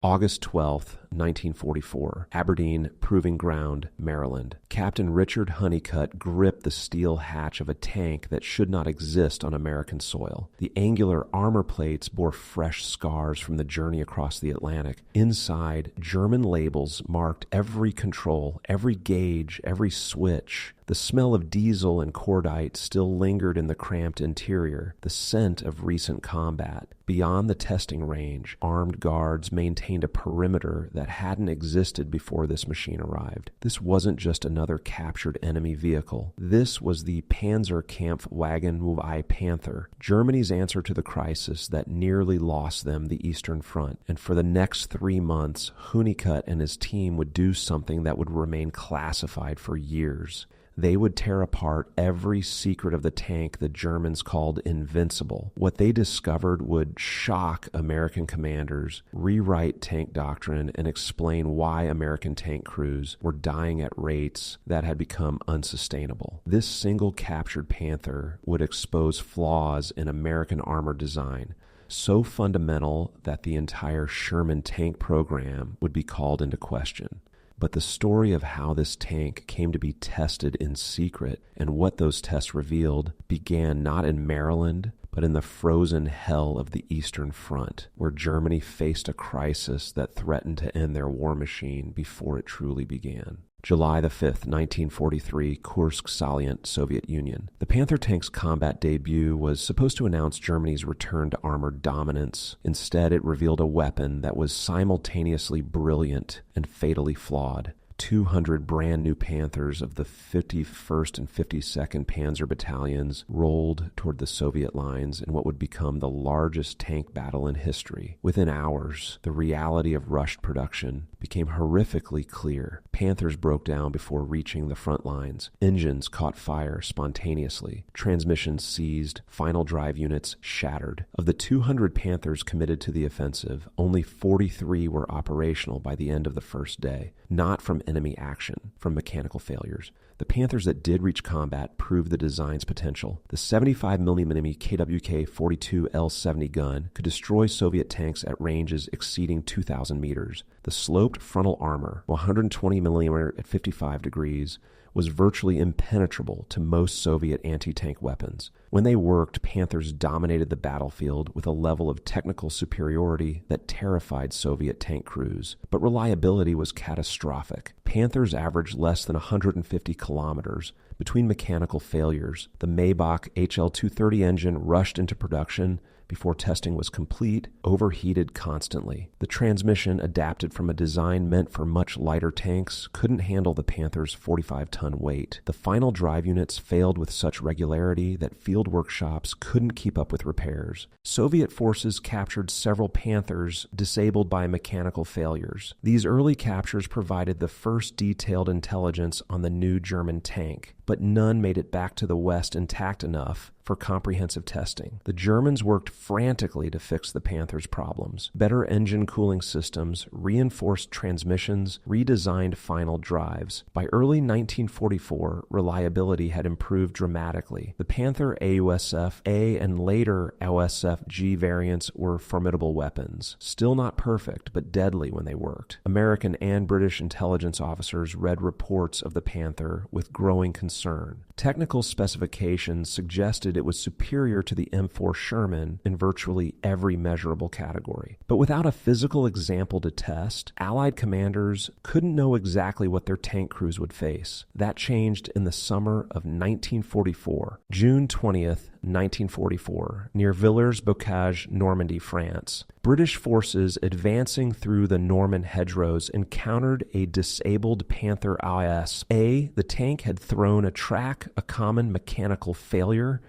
August 12, 1944, Aberdeen Proving Ground, Maryland. Captain Richard Honeycutt gripped the steel hatch of a tank that should not exist on American soil. The angular armor plates bore fresh scars from the journey across the Atlantic. Inside, German labels marked every control, every gauge, every switch. The smell of diesel and cordite still lingered in the cramped interior, the scent of recent combat. Beyond the testing range, armed guards maintained a perimeter that hadn't existed before this machine arrived. This wasn't just another captured enemy vehicle. This was the Panzer Kampfwagen Panther, Germany's answer to the crisis that nearly lost them the Eastern Front. And for the next 3 months, Honeycutt and his team would do something that would remain classified for years. They would tear apart every secret of the tank the Germans called invincible. What they discovered would shock American commanders, rewrite tank doctrine, and explain why American tank crews were dying at rates that had become unsustainable. This single captured Panther would expose flaws in American armor design, so fundamental that the entire Sherman tank program would be called into question. But the story of how this tank came to be tested in secret and what those tests revealed began not in Maryland, but in the frozen hell of the Eastern Front, where Germany faced a crisis that threatened to end their war machine before it truly began. July the 5th, 1943, Kursk Salient, Soviet Union. The Panther tank's combat debut was supposed to announce Germany's return to armored dominance. Instead, it revealed a weapon that was simultaneously brilliant and fatally flawed. 200 brand new Panthers of the 51st and 52nd Panzer battalions rolled toward the Soviet lines in what would become the largest tank battle in history. Within hours, the reality of rushed production became horrifically clear. Panthers broke down before reaching the front lines. Engines caught fire spontaneously. Transmissions seized. Final drive units shattered. Of the 200 Panthers committed to the offensive, only 43 were operational by the end of the first day, not from enemy action, from mechanical failures. The Panthers that did reach combat proved the design's potential. The 75mm KWK-42 L-70 gun could destroy Soviet tanks at ranges exceeding 2,000 meters. The sloped frontal armor, 120mm at 55 degrees, was virtually impenetrable to most Soviet anti-tank weapons. When they worked, Panthers dominated the battlefield with a level of technical superiority that terrified Soviet tank crews. But reliability was catastrophic. Panthers averaged less than 150 kilometers between mechanical failures. The Maybach HL-230 engine rushed into production before testing was complete, overheated constantly. The transmission, adapted from a design meant for much lighter tanks, couldn't handle the Panther's 45-ton weight. The final drive units failed with such regularity that field workshops couldn't keep up with repairs. Soviet forces captured several Panthers disabled by mechanical failures. These early captures provided the first detailed intelligence on the new German tank, but none made it back to the West intact enough for comprehensive testing. The Germans worked frantically to fix the Panther's problems. Better engine cooling systems, reinforced transmissions, redesigned final drives. By early 1944, reliability had improved dramatically. The Panther AUSF A and later AUSF G variants were formidable weapons. Still not perfect, but deadly when they worked. American and British intelligence officers read reports of the Panther with growing concern. Technical specifications suggested it was superior to the M4 Sherman in virtually every measurable category. But without a physical example to test, Allied commanders couldn't know exactly what their tank crews would face. That changed in the summer of 1944. June 20th, 1944, near Villers-Bocage, Normandy, France. British forces advancing through the Norman hedgerows encountered a disabled Panther IS. The tank had thrown a track, a common mechanical failure,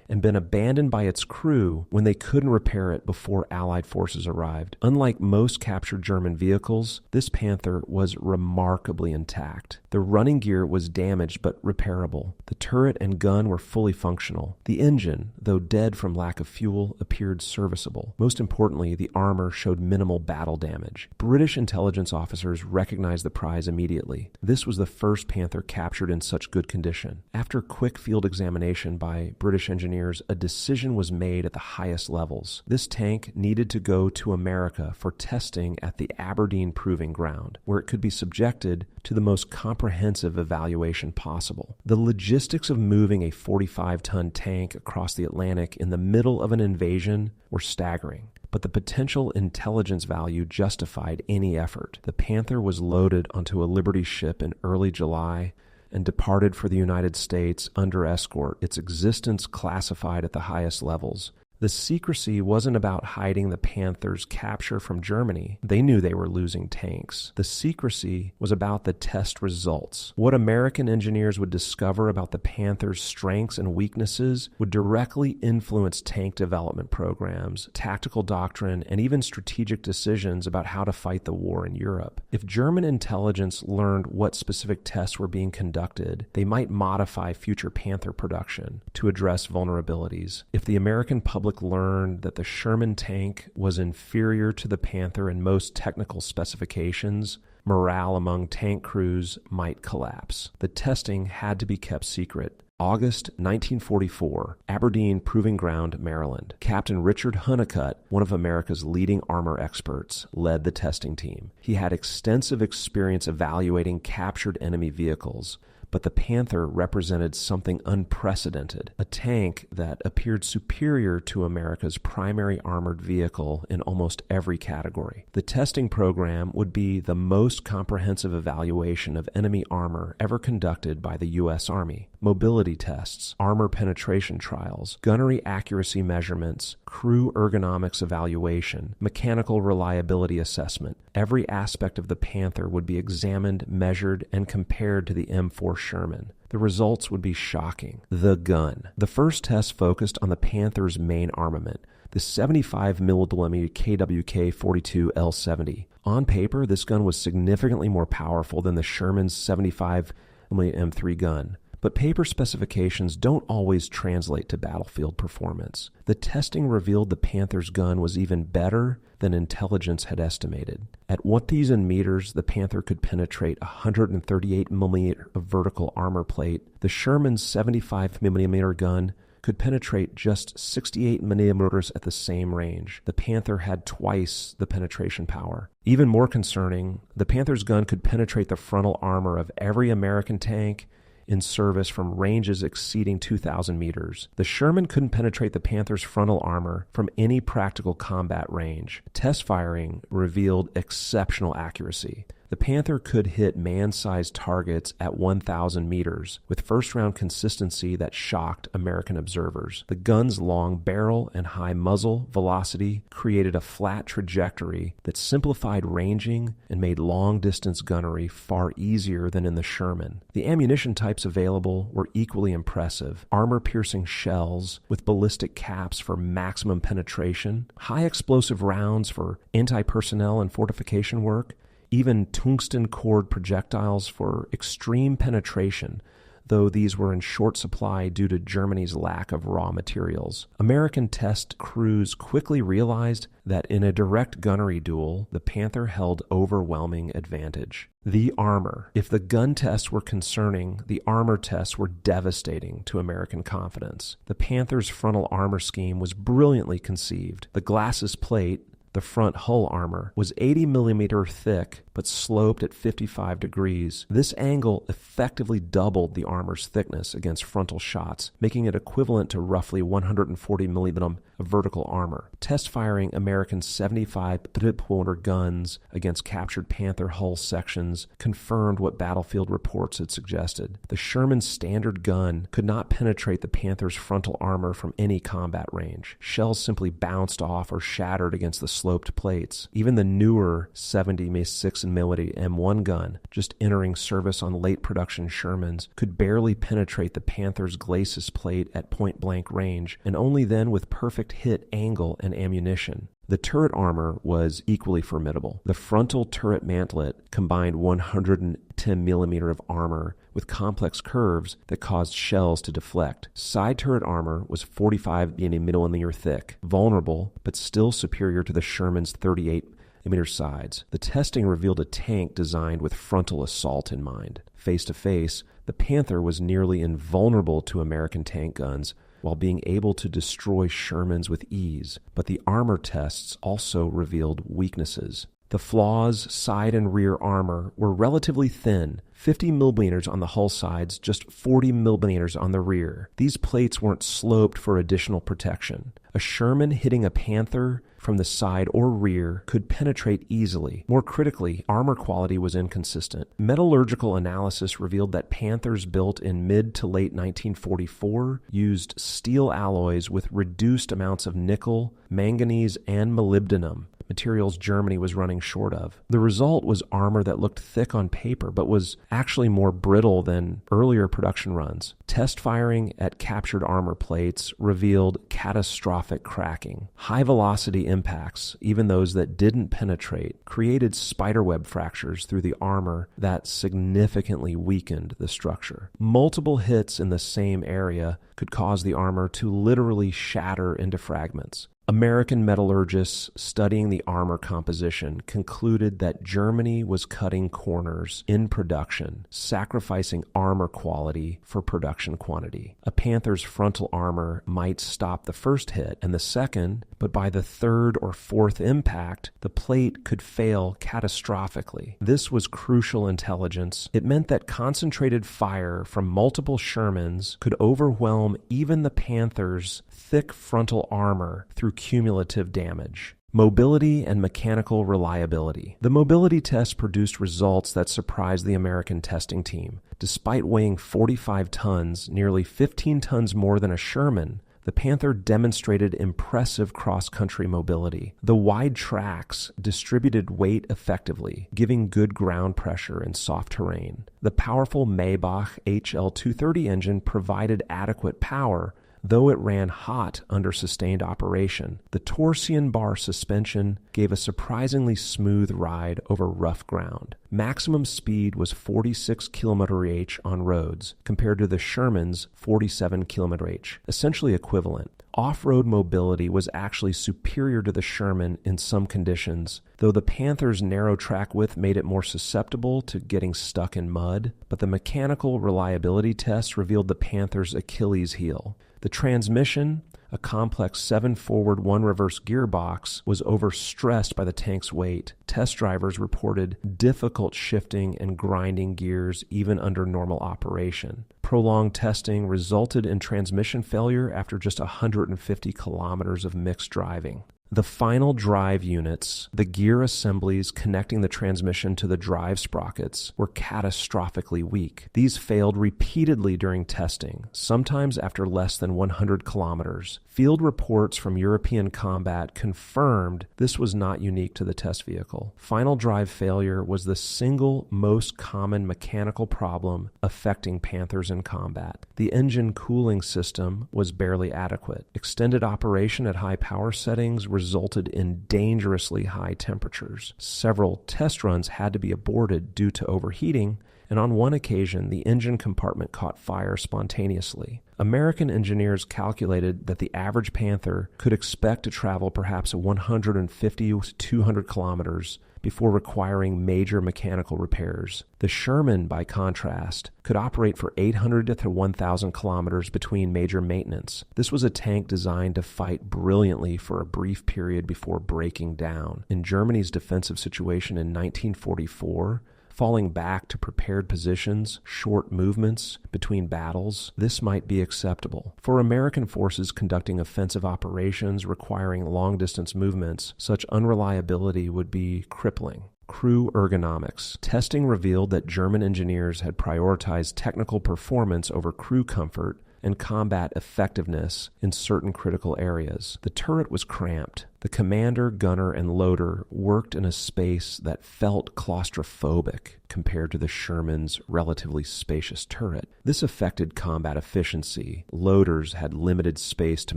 and been abandoned by its crew when they couldn't repair it before Allied forces arrived. Unlike most captured German vehicles, this Panther was remarkably intact. The running gear was damaged but repairable. The turret and gun were fully functional. The engine, though dead from lack of fuel, appeared serviceable. Most importantly, the armor showed minimal battle damage. British intelligence officers recognized the prize immediately. This was the first Panther captured in such good condition. After quick field examination by British engineers engineers, a decision was made at the highest levels. This tank needed to go to America for testing at the Aberdeen Proving Ground, where it could be subjected to the most comprehensive evaluation possible. The logistics of moving a 45-ton tank across the Atlantic in the middle of an invasion were staggering, but the potential intelligence value justified any effort. The Panther was loaded onto a Liberty ship in early July and departed for the United States under escort, its existence classified at the highest levels. The secrecy wasn't about hiding the Panther's capture from Germany. They knew they were losing tanks. The secrecy was about the test results. What American engineers would discover about the Panther's strengths and weaknesses would directly influence tank development programs, tactical doctrine, and even strategic decisions about how to fight the war in Europe. If German intelligence learned what specific tests were being conducted, they might modify future Panther production to address vulnerabilities. If the American public learned that the Sherman tank was inferior to the Panther in most technical specifications, morale among tank crews might collapse. The testing had to be kept secret. August 1944, Aberdeen Proving Ground, Maryland. Captain Richard Honeycutt, one of America's leading armor experts, led the testing team. He had extensive experience evaluating captured enemy vehicles, but the Panther represented something unprecedented, a tank that appeared superior to America's primary armored vehicle in almost every category. The testing program would be the most comprehensive evaluation of enemy armor ever conducted by the U.S. Army. Mobility tests, armor penetration trials, gunnery accuracy measurements, crew ergonomics evaluation, mechanical reliability assessment. Every aspect of the Panther would be examined, measured, and compared to the M4 Sherman. The results would be shocking. The gun. The first test focused on the Panther's main armament, the 75mm KWK-42 L70. On paper, this gun was significantly more powerful than the Sherman's 75mm M3 gun. But paper specifications don't always translate to battlefield performance. The testing revealed the Panther's gun was even better than intelligence had estimated. At 1,000 meters, the Panther could penetrate 138mm of vertical armor plate. The Sherman's 75mm gun could penetrate just 68mm at the same range. The Panther had twice the penetration power. Even more concerning, the Panther's gun could penetrate the frontal armor of every American tank in service from ranges exceeding 2,000 meters. The Sherman couldn't penetrate the Panther's frontal armor from any practical combat range. Test firing revealed exceptional accuracy. The Panther could hit man-sized targets at 1,000 meters with first-round consistency that shocked American observers. The gun's long barrel and high muzzle velocity created a flat trajectory that simplified ranging and made long-distance gunnery far easier than in the Sherman. The ammunition types available were equally impressive. Armor-piercing shells with ballistic caps for maximum penetration, high-explosive rounds for anti-personnel and fortification work, even tungsten cord projectiles for extreme penetration, though these were in short supply due to Germany's lack of raw materials. American test crews quickly realized that in a direct gunnery duel, the Panther held overwhelming advantage. The armor. If the gun tests were concerning, the armor tests were devastating to American confidence. The Panther's frontal armor scheme was brilliantly conceived. The glacis plate, the front hull armor, was 80mm thick but sloped at 55 degrees. This angle effectively doubled the armor's thickness against frontal shots, making it equivalent to roughly 140mm of vertical armor. Test firing American 75mm guns against captured Panther hull sections confirmed what battlefield reports had suggested. The Sherman's standard gun could not penetrate the Panther's frontal armor from any combat range. Shells simply bounced off or shattered against the sloped plates. Even the newer 76mm M1 gun, just entering service on late production Shermans, could barely penetrate the Panther's glacis plate at point-blank range, and only then with perfect hit angle and ammunition. The turret armor was equally formidable. The frontal turret mantlet combined 110mm of armor with complex curves that caused shells to deflect. Side turret armor was 45mm thick, vulnerable, but still superior to the Sherman's 38mm sides. The testing revealed a tank designed with frontal assault in mind. Face to face, the Panther was nearly invulnerable to American tank guns, while being able to destroy Shermans with ease, but the armor tests also revealed weaknesses. The Flaw's side and rear armor were relatively thin, 50 millimeters on the hull sides, just 40 millimeters on the rear. These plates weren't sloped for additional protection. A Sherman hitting a Panther from the side or rear could penetrate easily. More critically, armor quality was inconsistent. Metallurgical analysis revealed that Panthers built in mid to late 1944 used steel alloys with reduced amounts of nickel, manganese, and molybdenum, materials Germany was running short of. The result was armor that looked thick on paper but was actually more brittle than earlier production runs. Test firing at captured armor plates revealed catastrophic cracking. High-velocity impacts, even those that didn't penetrate, created spiderweb fractures through the armor that significantly weakened the structure. Multiple hits in the same area could cause the armor to literally shatter into fragments. American metallurgists studying the armor composition concluded that Germany was cutting corners in production, sacrificing armor quality for production quantity. A Panther's frontal armor might stop the first hit and the second, but by the third or fourth impact, the plate could fail catastrophically. This was crucial intelligence. It meant that concentrated fire from multiple Shermans could overwhelm even the Panther's thick frontal armor through cumulative damage. Mobility and mechanical reliability. The mobility test produced results that surprised the American testing team. Despite weighing 45 tons, nearly 15 tons more than a Sherman, the Panther demonstrated impressive cross-country mobility. The wide tracks distributed weight effectively, giving good ground pressure in soft terrain. The powerful Maybach HL230 engine provided adequate power, though it ran hot under sustained operation. The torsion bar suspension gave a surprisingly smooth ride over rough ground. Maximum speed was 46 km/h on roads, compared to the Sherman's 47 km/h, essentially equivalent. Off-road mobility was actually superior to the Sherman in some conditions, though the Panther's narrow track width made it more susceptible to getting stuck in mud, but the mechanical reliability tests revealed the Panther's Achilles heel. The transmission, a complex 7 forward 1 reverse gearbox, was overstressed by the tank's weight. Test drivers reported difficult shifting and grinding gears even under normal operation. Prolonged testing resulted in transmission failure after just 150 kilometers of mixed driving. The final drive units, the gear assemblies connecting the transmission to the drive sprockets, were catastrophically weak. These failed repeatedly during testing, sometimes after less than 100 kilometers. Field reports from European combat confirmed this was not unique to the test vehicle. Final drive failure was the single most common mechanical problem affecting Panthers in combat. The engine cooling system was barely adequate. Extended operation at high power settings resulted in dangerously high temperatures. Several test runs had to be aborted due to overheating, and on one occasion, the engine compartment caught fire spontaneously. American engineers calculated that the average Panther could expect to travel perhaps 150 to 200 kilometers before requiring major mechanical repairs. The Sherman, by contrast, could operate for 800 to 1,000 kilometers between major maintenance. This was a tank designed to fight brilliantly for a brief period before breaking down. In Germany's defensive situation in 1944, falling back to prepared positions, short movements between battles, this might be acceptable. For American forces conducting offensive operations requiring long-distance movements, such unreliability would be crippling. Crew ergonomics. Testing revealed that German engineers had prioritized technical performance over crew comfort and combat effectiveness in certain critical areas. The turret was cramped. The commander, gunner, and loader worked in a space that felt claustrophobic compared to the Sherman's relatively spacious turret. This affected combat efficiency. Loaders had limited space to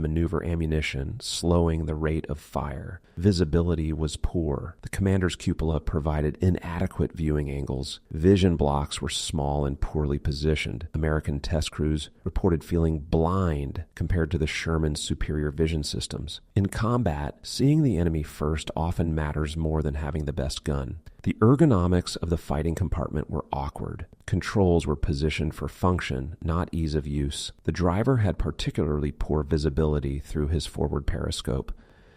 maneuver ammunition, slowing the rate of fire. Visibility was poor. The commander's cupola provided inadequate viewing angles. Vision blocks were small and poorly positioned. American test crews reported feeling blind compared to the Sherman's superior vision systems. In combat, Seeing the enemy first often matters more than having the best gun. The ergonomics of the fighting compartment were awkward. Controls were positioned for function, not ease of use. The driver had particularly poor visibility through his forward periscope,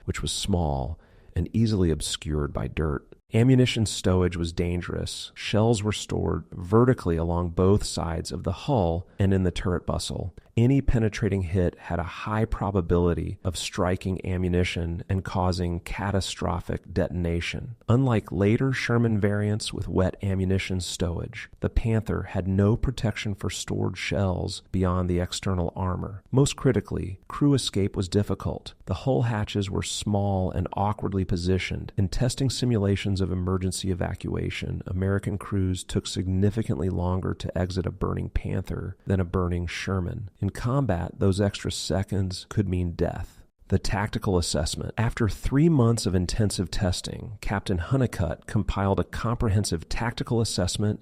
which was small and easily obscured by dirt. Ammunition stowage was dangerous. Shells were stored vertically along both sides of the hull and in the turret bustle. Any penetrating hit had a high probability of striking ammunition and causing catastrophic detonation. Unlike later Sherman variants with wet ammunition stowage, the Panther had no protection for stored shells beyond the external armor. Most critically, crew escape was difficult. The hull hatches were small and awkwardly positioned. In testing simulations of emergency evacuation, American crews took significantly longer to exit a burning Panther than a burning Sherman. In combat, those extra seconds could mean death. The tactical assessment. After 3 months of intensive testing, Captain Honeycutt compiled a comprehensive tactical assessment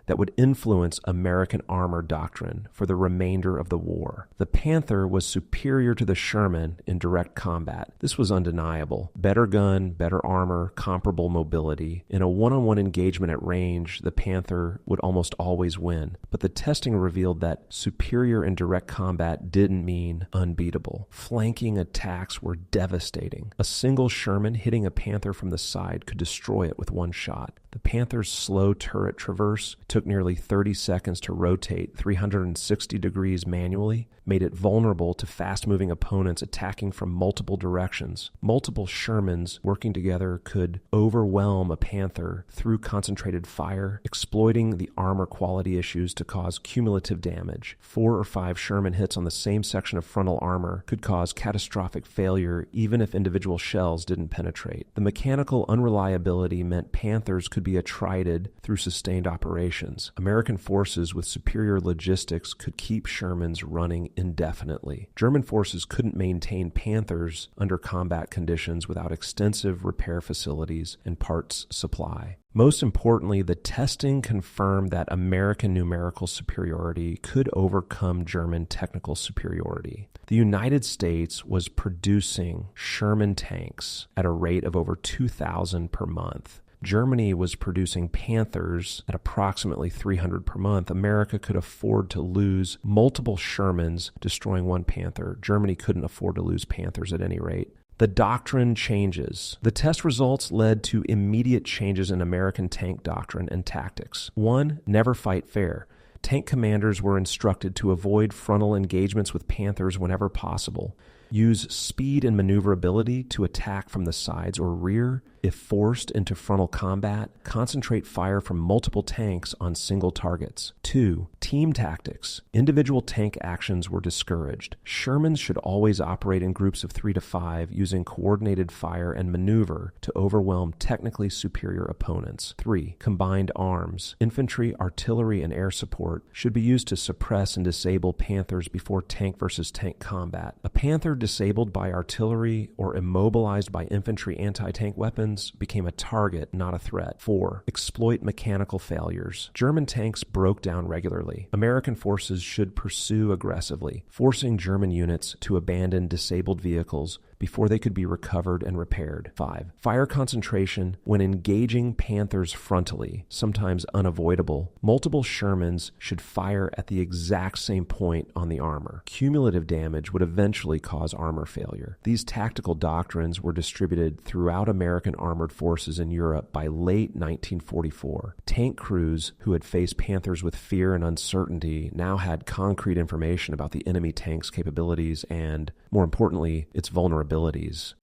that would influence American armor doctrine for the remainder of the war. The Panther was superior to the Sherman in direct combat. This was undeniable. Better gun, better armor, comparable mobility. In a one-on-one engagement at range, the Panther would almost always win. But the testing revealed that superior in direct combat didn't mean unbeatable. Flanking attacks were devastating. A single Sherman hitting a Panther from the side could destroy it with one shot. The Panther's slow turret traverse took nearly 30 seconds to rotate 360 degrees manually, made it vulnerable to fast-moving opponents attacking from multiple directions. Multiple Shermans working together could overwhelm a Panther through concentrated fire, exploiting the armor quality issues to cause cumulative damage. 4 or 5 Sherman hits on the same section of frontal armor could cause catastrophic failure even if individual shells didn't penetrate. The mechanical unreliability meant Panthers could be attrited through sustained operations. American forces with superior logistics could keep Shermans running indefinitely. German forces couldn't maintain Panthers under combat conditions without extensive repair facilities and parts supply. Most importantly, the testing confirmed that American numerical superiority could overcome German technical superiority. The United States was producing Sherman tanks at a rate of over 2,000 per month. Germany was producing Panthers at approximately 300 per month. America could afford to lose multiple Shermans destroying one Panther. Germany couldn't afford to lose Panthers at any rate. The doctrine changes. The test results led to immediate changes in American tank doctrine and tactics. 1. Never fight fair. Tank commanders were instructed to avoid frontal engagements with Panthers whenever possible. Use speed and maneuverability to attack from the sides or rear. If forced into frontal combat, concentrate fire from multiple tanks on single targets. 2. Team tactics. Individual tank actions were discouraged. Shermans should always operate in groups of 3 to 5 using coordinated fire and maneuver to overwhelm technically superior opponents. 3. Combined arms. Infantry, artillery, and air support should be used to suppress and disable Panthers before tank versus tank combat. A Panther disabled by artillery or immobilized by infantry anti-tank weapons became a target, not a threat. 4. Exploit mechanical failures. German tanks broke down regularly. American forces should pursue aggressively, forcing German units to abandon disabled vehicles before they could be recovered and repaired. 5. Fire concentration when engaging Panthers frontally, sometimes unavoidable. Multiple Shermans should fire at the exact same point on the armor. Cumulative damage would eventually cause armor failure. These tactical doctrines were distributed throughout American armored forces in Europe by late 1944. Tank crews who had faced Panthers with fear and uncertainty now had concrete information about the enemy tank's capabilities and, more importantly, its vulnerabilities.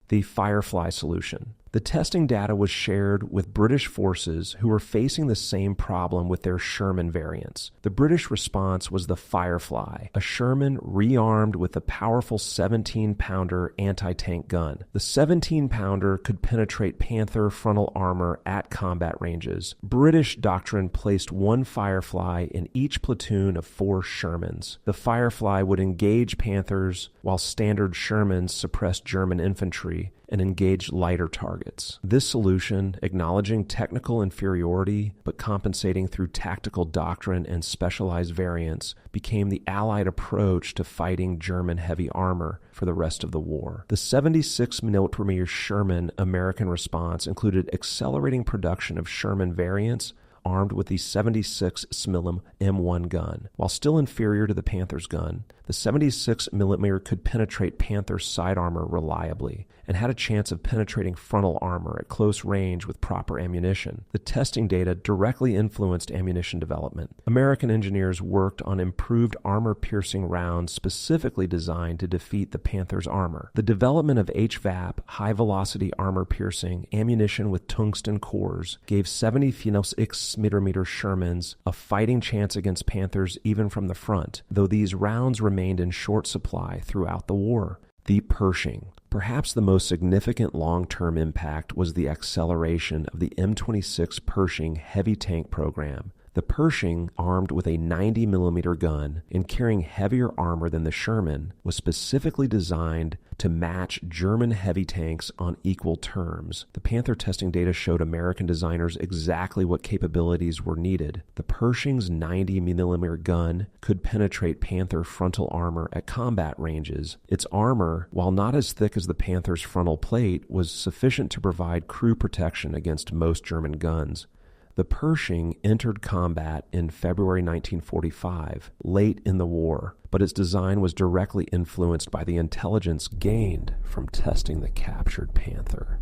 The Firefly solution. The testing data was shared with British forces who were facing the same problem with their Sherman variants. The British response was the Firefly, a Sherman rearmed with a powerful 17-pounder anti-tank gun. The 17-pounder could penetrate Panther frontal armor at combat ranges. British doctrine placed one Firefly in each platoon of 4 Shermans. The Firefly would engage Panthers while standard Shermans suppressed German infantry and engaged lighter targets. This solution, acknowledging technical inferiority but compensating through tactical doctrine and specialized variants, became the Allied approach to fighting German heavy armor for the rest of the war. The 76mm Sherman American response included accelerating production of Sherman variants armed with the 76mm M1 gun. While still inferior to the Panther's gun, the 76mm could penetrate Panther's side armor reliably and had a chance of penetrating frontal armor at close range with proper ammunition. The testing data directly influenced ammunition development. American engineers worked on improved armor-piercing rounds specifically designed to defeat the Panther's armor. The development of HVAP, high-velocity armor-piercing ammunition with tungsten cores, gave 76mm Shermans a fighting chance against Panthers even from the front, though these rounds remained in short supply throughout the war. The Pershing. Perhaps the most significant long-term impact was the acceleration of the M26 Pershing heavy tank program. The Pershing, armed with a 90mm gun and carrying heavier armor than the Sherman, was specifically designed to match German heavy tanks on equal terms. The Panther testing data showed American designers exactly what capabilities were needed. The Pershing's 90mm gun could penetrate Panther frontal armor at combat ranges. Its armor, while not as thick as the Panther's frontal plate, was sufficient to provide crew protection against most German guns. The Pershing entered combat in February 1945, late in the war, but its design was directly influenced by the intelligence gained from testing the captured Panther.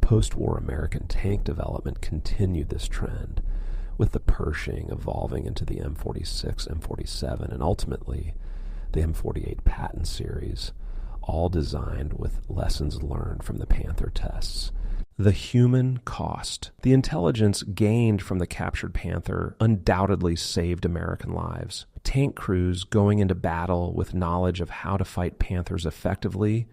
Post-war American tank development continued this trend, with the Pershing evolving into the M46, M47, and ultimately the M48 Patton series, all designed with lessons learned from the Panther tests. The human cost. The intelligence gained from the captured Panther undoubtedly saved American lives. Tank crews going into battle with knowledge of how to fight Panthers effectively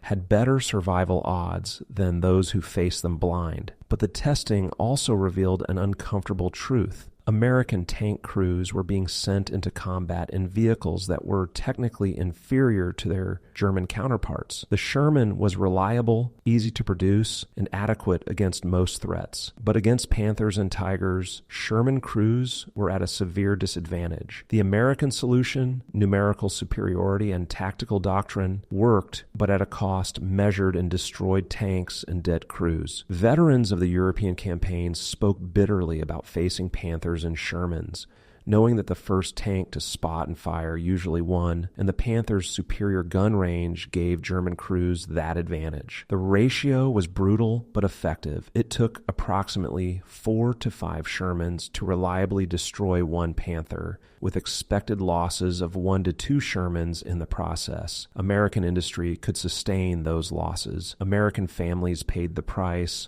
had better survival odds than those who faced them blind. But the testing also revealed an uncomfortable truth. American tank crews were being sent into combat in vehicles that were technically inferior to their German counterparts. The Sherman was reliable, easy to produce, and adequate against most threats. But against Panthers and Tigers, Sherman crews were at a severe disadvantage. The American solution, numerical superiority and tactical doctrine, worked, but at a cost measured in destroyed tanks and dead crews. Veterans of the European campaigns spoke bitterly about facing Panthers and Shermans, knowing that the first tank to spot and fire usually won, and the Panther's superior gun range gave German crews that advantage. The ratio was brutal but effective. It took approximately 4 to 5 Shermans to reliably destroy one Panther, with expected losses of 1 to 2 Shermans in the process. American industry could sustain those losses. American families paid the price.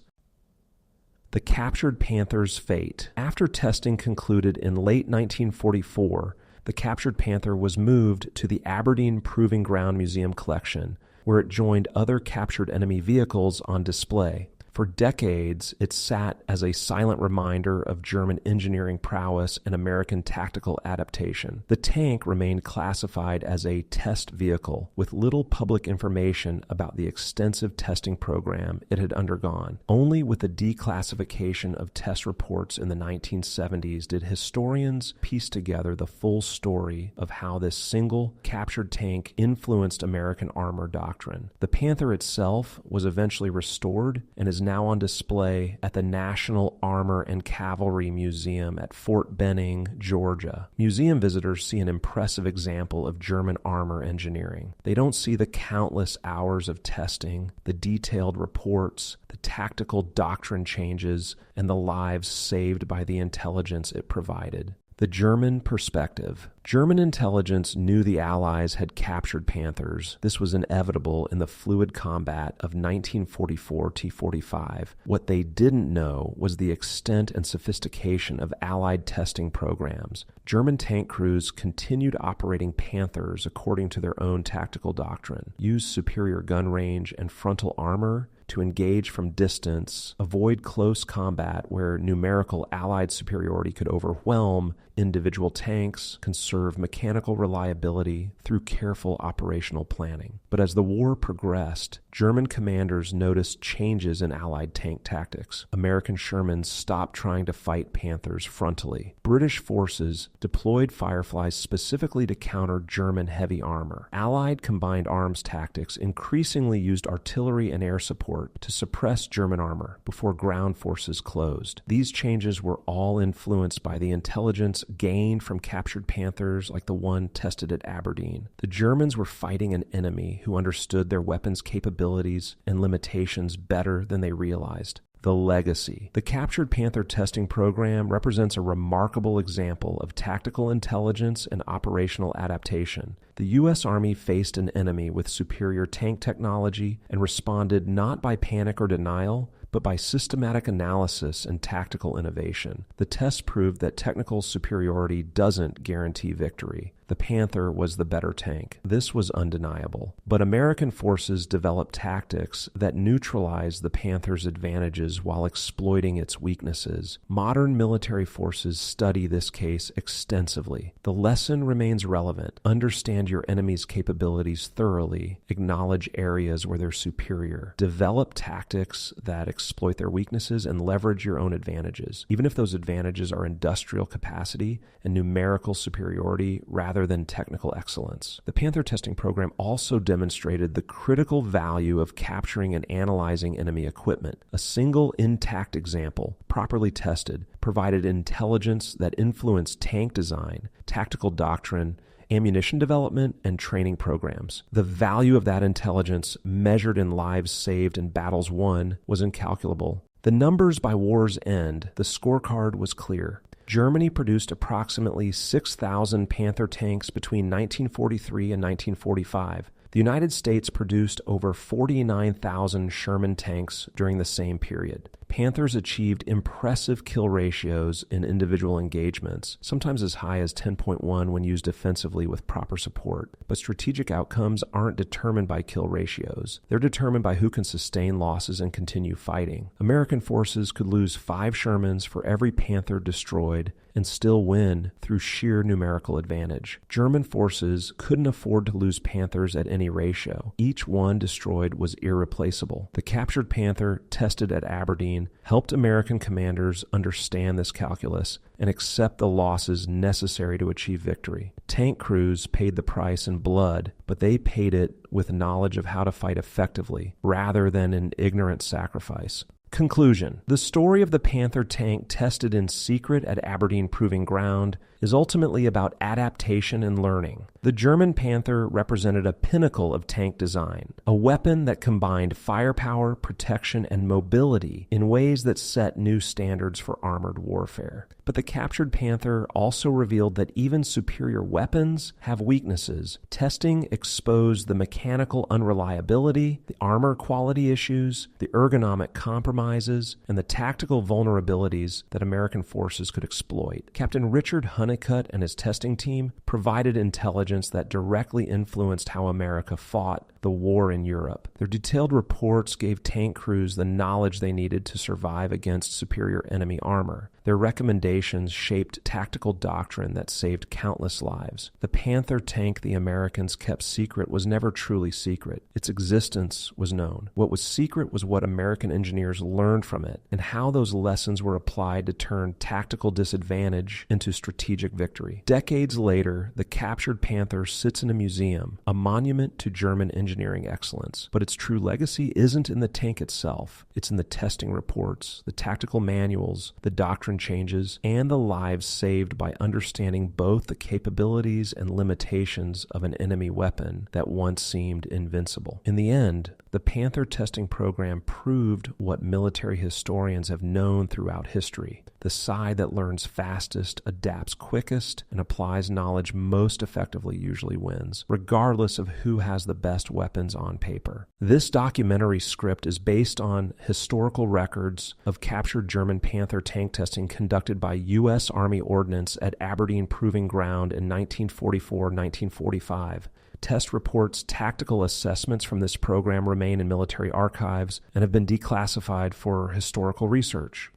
The captured Panther's fate. After testing concluded in late 1944, the captured Panther was moved to the Aberdeen Proving Ground Museum collection, where it joined other captured enemy vehicles on display. For decades, it sat as a silent reminder of German engineering prowess and American tactical adaptation. The tank remained classified as a test vehicle, with little public information about the extensive testing program it had undergone. Only with the declassification of test reports in the 1970s did historians piece together the full story of how this single captured tank influenced American armor doctrine. The Panther itself was eventually restored and is now on display at the National Armor and Cavalry Museum at Fort Benning, Georgia. Museum visitors see an impressive example of German armor engineering. They don't see the countless hours of testing, the detailed reports, the tactical doctrine changes, and the lives saved by the intelligence it provided. The German perspective. German intelligence knew the Allies had captured Panthers. This was inevitable in the fluid combat of 1944-45. What they didn't know was the extent and sophistication of Allied testing programs. German tank crews continued operating Panthers according to their own tactical doctrine, used superior gun range and frontal armor, to engage from distance, avoid close combat where numerical Allied superiority could overwhelm individual tanks, conserve mechanical reliability through careful operational planning. But as the war progressed, German commanders noticed changes in Allied tank tactics. American Shermans stopped trying to fight Panthers frontally. British forces deployed Fireflies specifically to counter German heavy armor. Allied combined arms tactics increasingly used artillery and air support to suppress German armor before ground forces closed. These changes were all influenced by the intelligence gained from captured Panthers like the one tested at Aberdeen. The Germans were fighting an enemy who understood their weapons' capabilities and limitations better than they realized. The legacy. The captured Panther testing program represents a remarkable example of tactical intelligence and operational adaptation. The U.S. Army faced an enemy with superior tank technology and responded not by panic or denial, but by systematic analysis and tactical innovation. The test proved that technical superiority doesn't guarantee victory. The Panther was the better tank. This was undeniable. But American forces developed tactics that neutralized the Panther's advantages while exploiting its weaknesses. Modern military forces study this case extensively. The lesson remains relevant. Understand your enemy's capabilities thoroughly. Acknowledge areas where they're superior. Develop tactics that exploit their weaknesses and leverage your own advantages, even if those advantages are industrial capacity and numerical superiority rather than technical excellence. The Panther testing program also demonstrated the critical value of capturing and analyzing enemy equipment. A single intact example, properly tested, provided intelligence that influenced tank design, tactical doctrine, ammunition development, and training programs. The value of that intelligence, measured in lives saved and battles won, was incalculable. The numbers by war's end, the scorecard was clear. Germany produced approximately 6,000 Panther tanks between 1943 and 1945. The United States produced over 49,000 Sherman tanks during the same period. Panthers achieved impressive kill ratios in individual engagements, sometimes as high as 10.1 when used defensively with proper support. But strategic outcomes aren't determined by kill ratios. They're determined by who can sustain losses and continue fighting. American forces could lose 5 Shermans for every Panther destroyed and still win through sheer numerical advantage. German forces couldn't afford to lose Panthers at any ratio. Each one destroyed was irreplaceable. The captured Panther, tested at Aberdeen, helped American commanders understand this calculus and accept the losses necessary to achieve victory. Tank crews paid the price in blood, but they paid it with knowledge of how to fight effectively, rather than in ignorant sacrifice. Conclusion. The story of the Panther tank tested in secret at Aberdeen Proving Ground is ultimately about adaptation and learning. The German Panther represented a pinnacle of tank design, a weapon that combined firepower, protection, and mobility in ways that set new standards for armored warfare. But the captured Panther also revealed that even superior weapons have weaknesses. Testing exposed the mechanical unreliability, the armor quality issues, the ergonomic compromises, and the tactical vulnerabilities that American forces could exploit. Captain Richard Honeycutt and his testing team provided intelligence that directly influenced how America fought the war in Europe. Their detailed reports gave tank crews the knowledge they needed to survive against superior enemy armor. Their recommendations shaped tactical doctrine that saved countless lives. The Panther tank the Americans kept secret was never truly secret. Its existence was known. What was secret was what American engineers learned from it and how those lessons were applied to turn tactical disadvantage into strategic victory. Decades later, the captured Panther sits in a museum, a monument to German engineering excellence. But its true legacy isn't in the tank itself. It's in the testing reports, the tactical manuals, the doctrine changes, and the lives saved by understanding both the capabilities and limitations of an enemy weapon that once seemed invincible. In the end, the Panther testing program proved what military historians have known throughout history. The side that learns fastest, adapts quickest, and applies knowledge most effectively usually wins, regardless of who has the best weapons on paper. This documentary script is based on historical records of captured German Panther tank testing conducted by U.S. Army Ordnance at Aberdeen Proving Ground in 1944-1945. Test reports, tactical assessments from this program remain in military archives and have been declassified for historical research.